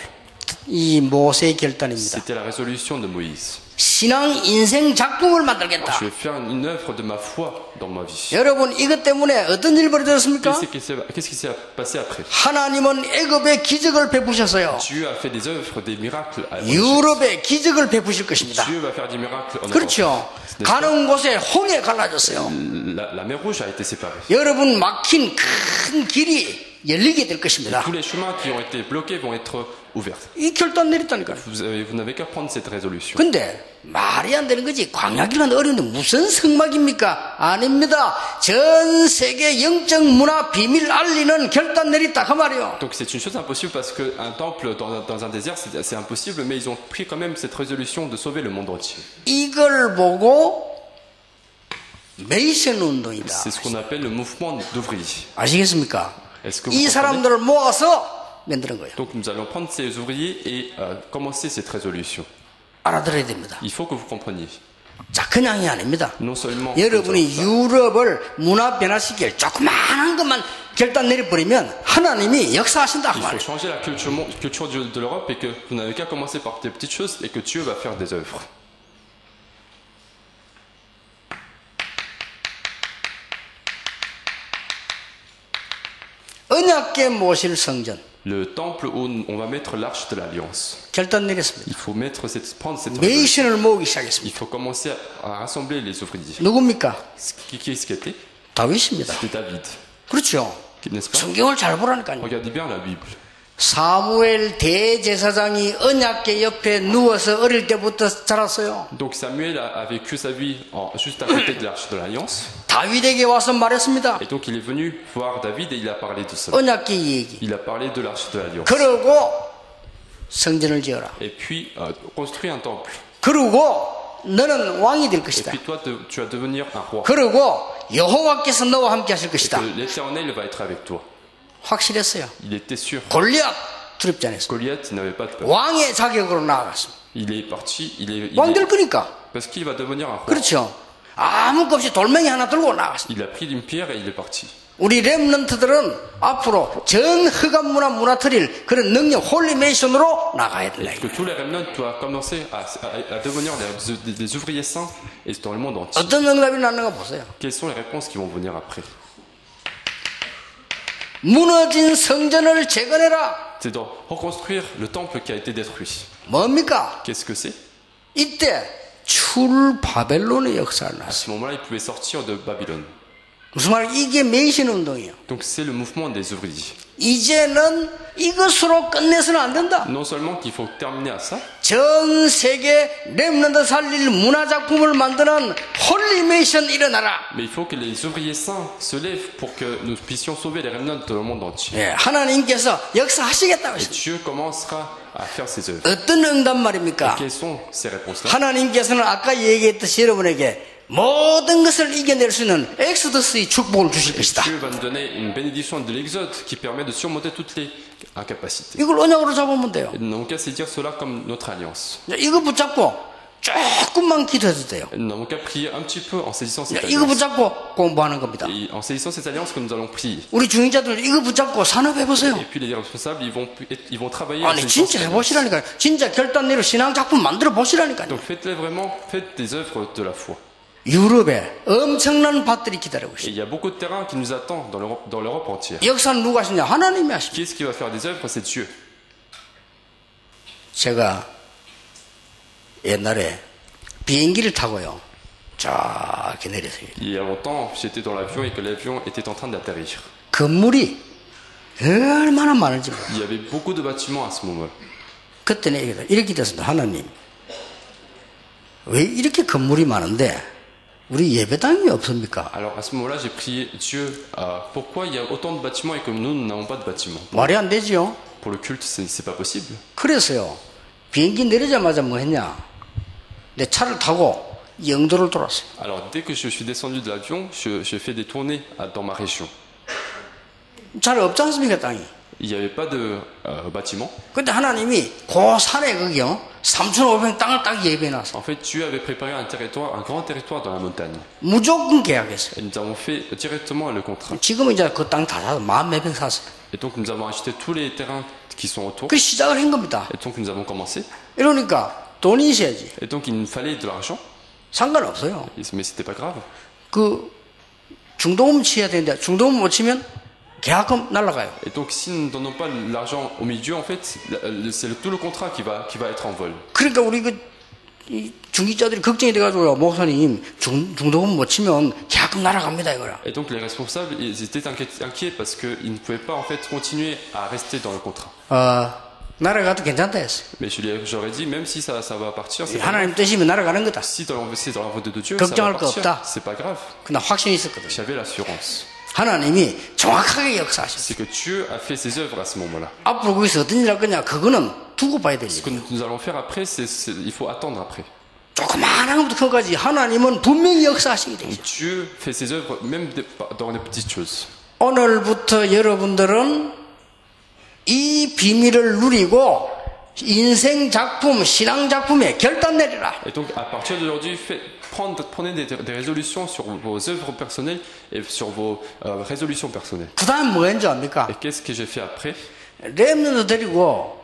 이 모세의 결단입니다. C'était la résolution de Moïse. 신앙 인생 작품을 만들겠다. Je vais faire une œuvre de ma foi dans ma vie. 여러분 이것 때문에 어떤 일이 벌어졌습니까? Qu'est-ce qui s'est passé après? 하나님은 애굽에 기적을 베푸셨어요. Dieu a fait des œuvres, des miracles. 유럽에 기적을 베푸실 것입니다. Dieu va faire des miracles en Europe. 그렇죠. 가는 곳에 홍해 갈라졌어요. La mer Rouge a été séparée. 여러분 막힌 큰 길이 열리게 될 것입니다. Tous les chemins qui ont été bloqués vont être ouverts. 이 결단 내렸다니까요. Vous n'avez qu'à prendre cette résolution. 근데 말이 안 되는 거지. 광야길은 어려운데 무슨 성막입니까? 아닙니다. 전 세계 영적 문화 비밀 알리는 결단 내렸다 그 말이에요. Donc c'est une chose impossible parce qu'un temple dans un désert c'est impossible, mais ils ont pris quand même cette résolution de sauver le monde entier. 이걸 보고 메이션 운동이다. C'est ce qu'on appelle le mouvement d'ouvriers. 아시겠습니까? Est-ce que vous 이 comprenez? 사람들을 모아서 만드는 거예요. Donc nous allons prendre ces ouvriers et commencer cette résolution. 알아들어야 됩니다. Il faut que vous compreniez. 자, 그냥이 아닙니다. Non seulement 여러분이 유럽을 문화 변화시킬 조그마한 것만 결단 내려버리면 하나님이 역사하신다 그 il faut 말이에요. changer la culture de l'Europe et que vous n'avez qu'à commencer par des petites choses et que Dieu va faire des œuvres. 언약궤 모실 성전 Le temple où on va mettre l'arche de l'alliance. 결단 내렸습니다. Il faut prendre cette résolution. 메이션을 모으기 Il 시작했습니다. faut commencer à rassembler les ouvriers. 누굽니까? Qui est-ce qui était? 다윗입니다. C'était David. 그렇죠. N'est-ce pas? 성경을 잘 보라니까요. Regardez bien la Bible. 사무엘 대제사장이 언약궤 옆에 누워서 어릴 때부터 자랐어요. Donc Samuel a vécu sa vie juste à côté de l'arche de l'alliance. 다윗에게 와서 말했습니다. Et donc il est venu voir David et il a parlé de cela. 언약궤 얘기. Il a parlé de l'arche de l'alliance. 그러고 성전을 지어라. Et puis construis un temple. 그러고 너는 왕이 될 Et 것이다. puis toi tu vas devenir un roi. 그리고 여호와께서 너와 함께 하실 것이다. Que l'Éternel va être avec toi. 확실했어요. Il était sûr. 골리앗 두렵지 않았어요. Goliath il n'avait pas de peur. 왕의 자격으로 나아갔습니다. Il est parti. 왕 될 거니까. Parce qu'il va devenir un roi. 그렇죠. 아무 것 없이 돌멩이 하나 들고 나갔습니다. Il a pris une pierre et il est parti. 우리 렘넌트들은 앞으로 전 흑암 문화 무너뜨릴 그런 능력 홀리메이션으로 나가야 된다. Que tous les remnants doivent commencer à devenir des ouvriers saints et dans le monde entier. 어떤 응답이 나는가 보세요. Quelles sont les réponses qui vont venir après? 무너진 성전을 재건해라. C'est de reconstruire le temple qui a été détruit. 뭡니까? Qu'est-ce que c'est? 이때 출 바벨론의 역사를 À 났어요. ce moment-là, ils pouvaient sortir de Babylone. 무슨 말이야? 이게 메이신 운동이에요. Donc c'est le mouvement des ouvriers. 이제는 이것으로 끝내서는 안 된다. Non seulement qu'il faut terminer à ça, 전 세계 렘넌트 살릴 문화작품을 만드는 홀리메이션 일어나라. mais il faut que les ouvriers saints se lèvent pour que nous puissions sauver les remnants dans le monde entier. 예, 하나님께서 역사하시겠다고 Et 했습니다. Dieu commencera à faire ses œuvres. 어떤 응답 말입니까? Quelles sont ces réponses-là? 하나님께서는 아까 얘기했듯이 여러분에게 모든 것을 이겨낼 수 있는 엑소더스의 축복을 주실 것이다. Dieu va nous donner une bénédiction de l'exode qui permet de surmonter toutes les incapacités. 이걸 언약으로 잡으면 돼요. Et nous n'avons qu'à saisir cela comme notre alliance. 이거 붙잡고 조금만 기도해도 돼요. Et nous n'avons qu'à prier un petit peu en saisissant cette 이거 alliance. 붙잡고 공부하는 겁니다. Et en saisissant cette alliance que nous allons prier. 우리 중위자들 이거 붙잡고 산업해보세요. Et puis les responsables, ils vont travailler en 아니 saisissant 진짜 cette alliance. 해보시라니까요. 진짜 결단 내로 신앙작품 만들어 보시라니까요. Donc faites-les vraiment, faites des œuvres de la foi. 유럽에 엄청난 밭들이 기다리고 Et 있어요. il y a beaucoup de terrain qui nous attend dans l'Europe entière. 역사는 누가 하시냐? 하나님이 하십니다. Qui est-ce qui va faire des œuvres? C'est Dieu. 제가 옛날에 비행기를 타고요. 저렇게 내렸어요. Il y a longtemps, j'étais dans l'avion et que l'avion était en train d'atterrir. 건물이 얼마나 많은지 몰라요. Il y avait beaucoup de bâtiments à ce moment. 그때는 이렇게 됐습니다. 하나님, 왜 이렇게 건물이 많은데 우리 예배당이 없습니까? Alors à ce moment-là, j'ai prié Dieu, pourquoi il y a autant de bâtiments et que nous n'avons pas de bâtiments? 말이 안 되지요. Pour le culte, c'est pas possible. 그래서요, 비행기 내리자마자 뭐 했냐? 내 차를 타고 영도를 돌았어요. Alors dès que je suis descendu de l'avion, j'ai fait des tournées dans ma région. 잘 없지 않습니까, 땅이? Il n'y avait pas de bâtiment. 근데 하나님이 그 산에 거기요, 3,500 땅을 딱 예배해놨어. En fait, Dieu avait préparé un territoire, un grand territoire dans la montagne. 무조건 계약했어요. Et nous avons fait directement le contrat. 지금은 이제 그 땅 다 사서 10,000몇 샀어요. Et donc nous avons acheté tous les terrains qui sont autour. 그 시작을 한 겁니다. Et donc nous avons commencé. 이러니까 돈이 있어야지. Et donc il nous fallait de l'argent. 상관없어요. Mais c'était pas grave. 그 중도금 치야 되는데 중도금 못 치면 계약금 날아가요. Et donc si nous ne donnons pas l'argent au milieu, en fait, c'est tout le contrat qui va être en vol. 그러니까 우리 이 중기자들이 걱정이 돼가지고요. 목사님 중도금 못 치면 계약금 날아갑니다 이거라. Et donc les responsables, ils étaient inquiets parce qu'ils ne pouvaient pas en fait continuer à rester dans le contrat. 날아가도 괜찮다 했어요. Mais j'aurais dit, même si ça va partir, c'est pas grave. 하나님 뜻이면 날아가는 거다. Si c'est dans la volonté de Dieu, ça va 걱정할 거 partir. 없다. C'est pas grave. 그나 확신이 있었거든요. J'avais l'assurance. 하나님이 정확하게 역사하셨어요. C'est que Dieu a fait ses œuvres à ce moment-là. 앞으로 거기서 어떤 일 할 거냐 그거는 두고 봐야 될 Ce que 일이에요. nous allons faire après, il faut attendre après. 조그마한 것부터 큰까지 하나님은 분명히 역사하시게 돼요. Dieu fait ses œuvres même dans les petites choses. 오늘부터 여러분들은 이 비밀을 누리고 인생 작품, 신앙 작품에 결단 내리라. Et donc, à partir d'aujourd'hui, prenez des résolutions sur vos œuvres personnelles et sur vos résolutions personnelles. 그 다음 뭐 했는지 압니까? Et qu'est-ce que j'ai fait après? 렘넌트 데리고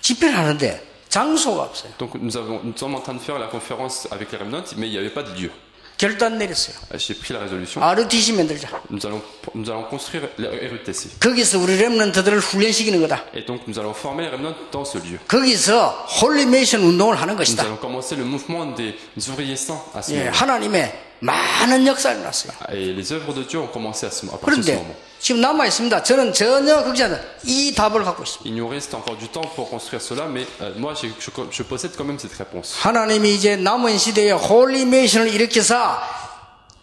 집회를 하는데 장소가 없어요. Donc, nous sommes en train de faire la conférence avec les remnants, mais il n'y avait pas de lieu. 결단 내렸어요. J'ai pris la résolution. RTC 만들자. Nous allons construire la RUTC. 거기서 우리 렘넌트들을 훈련시키는 거다. Et donc, nous allons former les remnants dans ce lieu. 거기서 홀리메이션 운동을 하는 Nous 것이다. allons commencer le mouvement des ouvriers saints à ce 예, moment. 하나님의 많은 역사를 났어요. Et les œuvres de Dieu ont commencé à partir de ce 그런데 moment. 지금 남아 있습니다. 저는 전혀 걱정 안 해요. 이 답을 갖고 있습니다. Il nous reste encore du temps pour construire cela, mais moi, je possède quand même cette réponse. 하나님이 이제 남은 시대에 홀리메이션을 일으켜서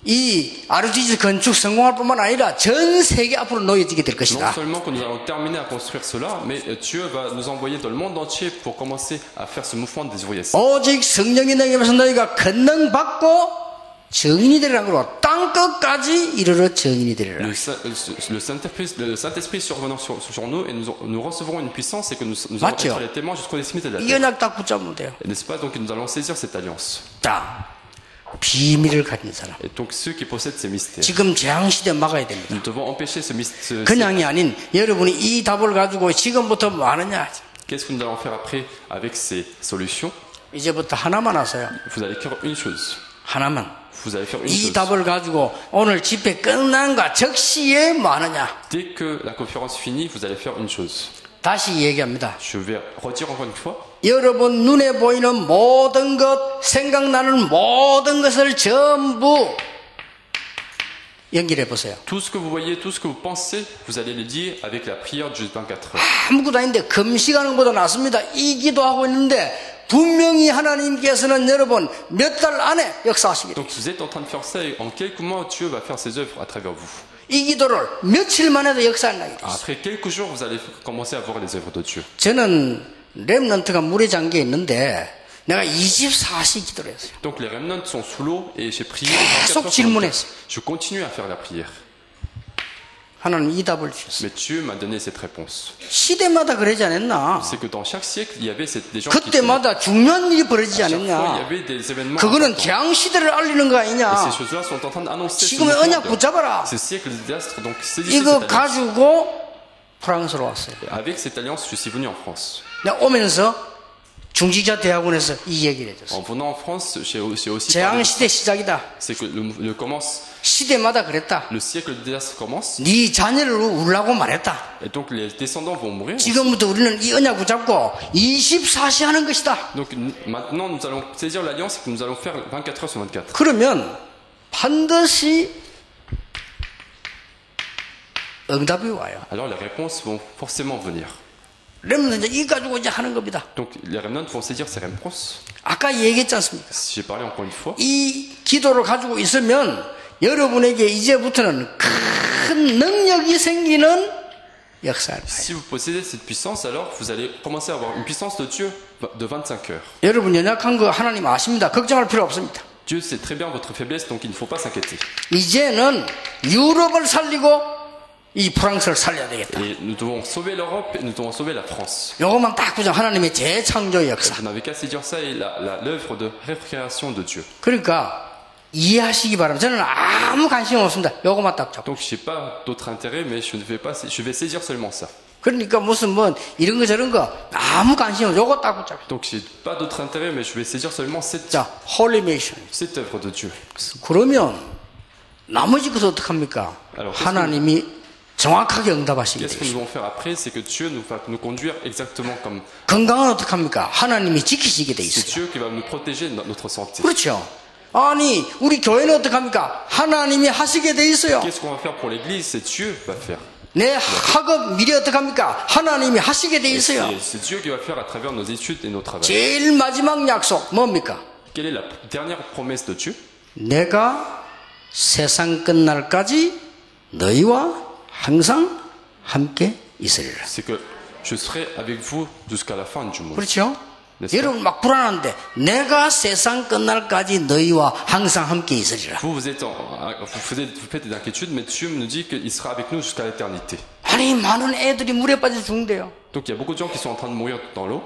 이 RTC 건축 성공할 뿐만 아니라 전 세계 앞으로 놓여지게 될 Non 것이다. seulement que nous allons terminer à construire cela, mais Dieu va nous envoyer dans le monde entier pour commencer à faire ce mouvement des ouvriers saints. 오직 성령이 너에게 임해서 너희가 권능받고 증인이 되리라는 거로 땅끝까지 이르러 증인이 되리라. Le Saint-Esprit survenant sur nous et nous recevrons une puissance et que nous allons 맞죠? être les témoins jusqu'aux extrémités de la 이 terre. 언약 딱 붙잡으면 돼요. N'est-ce pas? Donc nous allons saisir cette alliance. 자, 비밀을 가진 사람. Et donc ceux qui possèdent ces mystères, 지금 재앙시대 막아야 됩니다. nous devons empêcher ce mystère. 그냥이 아닌 여러분이 이 답을 가지고 지금부터 뭐 하느냐. Qu'est-ce que nous allons faire après avec ces solutions? 이제부터 하나만 하세요. Vous allez faire une chose. 하나만. Vous allez faire une 이 chose. 답을 가지고 오늘 집회 끝난과 즉시에 뭐 하느냐. Dès que la conférence finit, vous allez faire une chose. 다시 얘기합니다. Je vais redire encore une fois. 여러분 눈에 보이는 모든 것, 생각나는 모든 것을 전부 연결해 보세요. Tout ce que vous voyez, tout ce que vous pensez, vous allez le dire avec la prière de 24 heures. 아무것도 아닌데 금식하는 것보다 낫습니다. 이 기도하고 있는데 분명히 하나님께서는 여러분 몇 달 안에 역사하시게 돼요. Donc vous êtes en train de faire ça et en quelques mois, Dieu va faire ses œuvres à travers vous. 이 기도를 며칠 만에도 역사하게 돼요. Après quelques jours, vous allez commencer à voir les œuvres de Dieu. 저는 렘넌트가 물에 잠겨 있는데 내가 24시 기도를 했어요. Donc les remnants sont sous l'eau et j'ai prié. 계속 질문했어요. Je continue à faire la prière. 하나님 이 답을 주셨어요. Mais Dieu m'a donné cette réponse. 시대마다 그러지 않았나? C'est que dans chaque siècle, il y avait des gens qui... 그때마다 중요한 일이 벌어지지 Chaque fois, il y 않았냐? avait des événements 그거는 importants. 재앙 시대를 알리는 거 Et 아니냐? ces choses-là sont en train d'annoncer ce 지금의 언약 mouvement 붙잡아라. ce siècle de désastre. Donc, saisissez 이거 cette alliance. 가지고 프랑스로 왔어요. Avec cette alliance, je suis venu en France. 내가 오면서 중직자 대학원에서 이 얘기를 해줬어요. En venant en France, j'ai aussi 재앙 parlé. 시대 시작이다. C'est que 시대마다 그랬다. le siècle de désastre commence. 네 자녀를 울라고 말했다. Et donc, les descendants vont mourir. 지금부터 우리는 이 언약 붙잡고 24시 하는 것이다. Donc, maintenant, nous allons saisir l'alliance et que nous allons faire 24 heures sur 24. 그러면 반드시 응답이 와요. Alors, les réponses vont forcément venir. 렘넌트 이 가지고 이제 하는 겁니다. Donc, les remnants vont saisir ces réponses. 아까 얘기했지 않습니까? J'ai parlé encore une fois. 이 기도를 가지고 있으면 여러분에게 이제부터는 큰 능력이 생기는 역사를 봐요. Si vous possédez cette puissance, alors vous allez commencer à avoir une puissance de Dieu de 25 heures. 여러분 연약한 거 하나님 아십니다. 걱정할 필요 없습니다. Dieu sait très bien votre faiblesse, donc il ne faut pas s'inquiéter. 이제는 유럽을 살리고 이 프랑스를 살려야 되겠다. Et nous devons sauver l'Europe et nous devons sauver la France. 요것만 딱 보자. 하나님의 재창조의 역사. Vous n'avez qu'à saisir ça et l'œuvre de récréation de Dieu. 그러니까 이해하시기 바랍니다. 저는 아무 관심 없습니다. 요것만 딱 잡고. Donc je n'ai pas d'autre intérêt, mais je vais saisir seulement ça. 그러니까 무슨 뭐 이런 거 저런 거 아무 관심 없어. 요거 딱 붙잡고. Donc j'ai pas d'autre intérêt, mais je vais saisir seulement 자, 홀리메이션. cette œuvre de Dieu. 그러면 나머지 것은 어떡합니까? Alors, 하나님이 정확하게 응답하시게 Qu'est-ce que nous 되죠. allons faire après? C'est que Dieu va nous conduire exactement comme... 건강은 어떡합니까? 하나님이 지키시게 돼 C'est 있어요. Dieu qui va nous protéger notre santé. 그렇죠. 아니 우리 교회는 어떡합니까? 하나님이 하시게 돼 있어요. Qu'est-ce qu'on va faire pour l'Église? C'est Dieu qui va faire. 내 학업 미래 어떡합니까? 하나님이 하시게 돼 있어요. C'est Dieu qui va faire à travers nos études et nos travaux. 제일 마지막 약속 뭡니까? Quelle est la dernière promesse de Dieu? 내가 세상 끝날까지 너희와 항상 함께 있으리라. C'est que je serai avec vous jusqu'à la fin du monde. 그렇죠? 네, 여러분 막 불안한데 내가 세상 끝날까지 너희와 항상 함께 있으리라. Vous faites des inquiétudes, mais Dieu nous dit qu'il sera avec nous jusqu'à l'éternité. 아니 많은 애들이 물에 빠져 죽는데요. Donc il y a beaucoup de gens qui sont en train de mourir dans l'eau.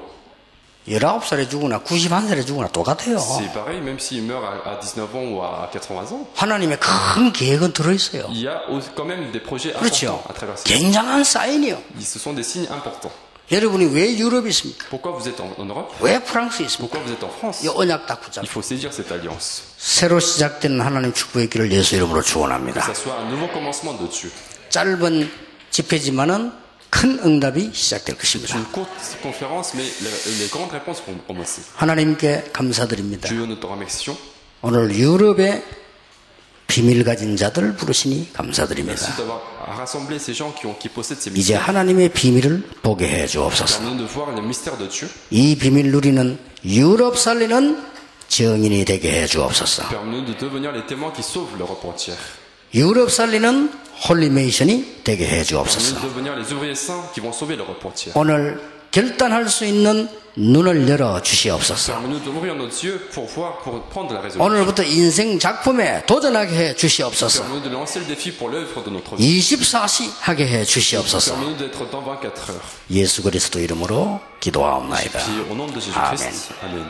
19살에 죽으나 91살에 죽으나 똑같아요. C'est pareil, même s'ils meurent à 19 ans ou à 80 ans. 하나님의 큰 계획은 들어있어요. Il y a quand même des projets 그렇죠. importants à travers ça. 굉장한 사인이요. Ce sont des signes importants. 여러분이 왜 유럽에 있습니까? Pourquoi vous êtes en Europe? 왜 프랑스에 있습니까? Pourquoi vous êtes en France? 이 언약 딱 붙잡고 Il faut saisir cette alliance. 새로 시작되는 하나님 축복의 길을 예수 이름으로 Que 축원합니다. ça soit un nouveau commencement de Dieu. 짧은 집회지만은 큰 응답이 시작될 C'est 것입니다. une courte conférence, mais les grandes réponses vont commencer. 하나님께 감사드립니다. Dieu, nous te remercions. 오늘 유럽에 비밀 가진 자들 부르시니 감사드립니다. Merci d'avoir rassemblé ces gens qui possèdent ces 이제 mystères. 하나님의 비밀을 보게 해 주옵소서. Permets-nous de voir les mystères de Dieu. 이 비밀 누리는 유럽 살리는 증인이 되게 해 주옵소서. Permets-nous de devenir les témoins qui sauvent l'Europe entière. 유럽 살리는 홀리메이션이 되게 해 Permets-nous 주옵소서. de devenir les ouvriers saints qui vont sauver l'Europe entière. 오늘 결단할 수 있는 눈을 열어 주시옵소서. Permets-nous d'ouvrir nos yeux pour prendre la résolution. 오늘부터 인생 작품에 도전하게 해 주시옵소서. Permets-nous de lancer le défi pour l'œuvre de notre vie. 24시 하게 해 주시옵소서. Permets-nous d'être dans 24 heures. 예수 그리스도 이름으로 기도하옵나이다. Puis au nom de Jésus-Christ. Amen.